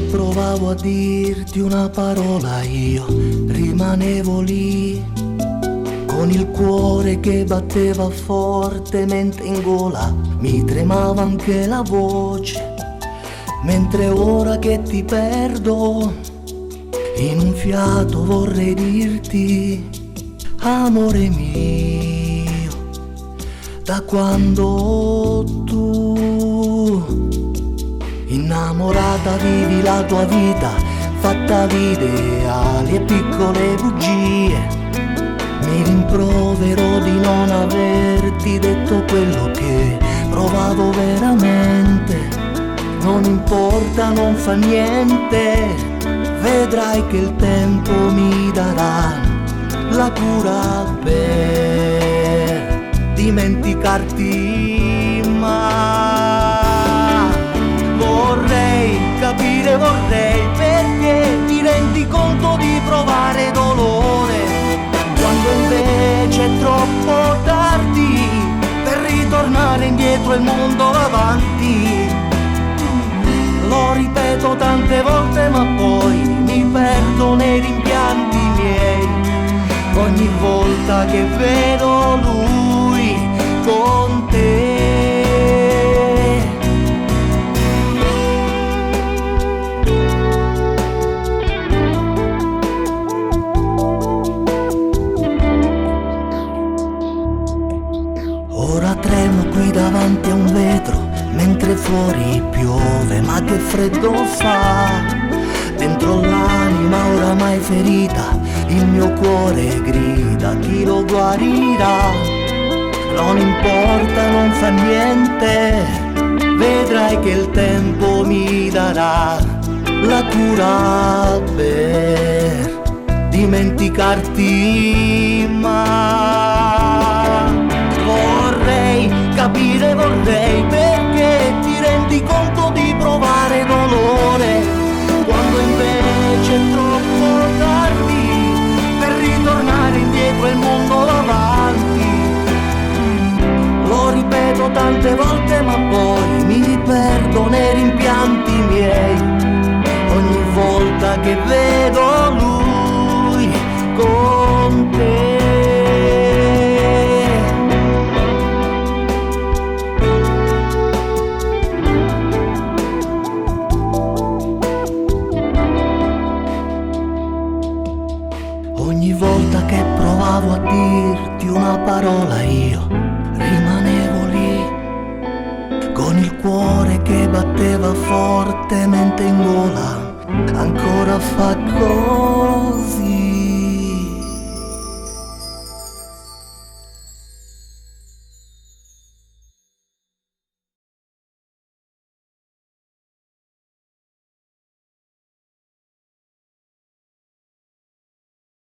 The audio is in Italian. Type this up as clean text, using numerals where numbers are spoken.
che provavo a dirti una parola io rimanevo lì, con il cuore che batteva fortemente in gola, mi tremava anche la voce, mentre ora che ti perdo, in un fiato vorrei dirti, amore mio, da quando tu innamorata vivi la tua vita, fatta di ideali e piccole bugie. Mi rimprovero di non averti detto quello che provavo veramente. Non importa, non fa niente, vedrai che il tempo mi darà la cura per dimenticarti, ma vorrei capire, vorrei perché ti rendi conto di provare dolore, quando invece è troppo tardi per ritornare indietro e il mondo avanti. Lo ripeto tante volte ma poi mi perdo nei rimpianti miei, ogni volta che vedo lui con te. Ora tremo qui davanti a un vetro, mentre fuori piove, ma che freddo fa. Dentro l'anima oramai ferita, il mio cuore grida, chi lo guarirà? Non importa, non fa niente, vedrai che il tempo mi darà la cura per dimenticarti, ma vorrei capire, vorrei perché ti rendi conto di provare dolore, quando invece è troppo tardi per ritornare indietro e il mondo avanti. Lo ripeto tante volte ma poi mi perdo nei rimpianti miei, ogni volta che vedo lui con te. Ogni volta che provavo a dirti una parola io rimanevo lì, con il cuore che batteva fortemente in gola, ancora fa così.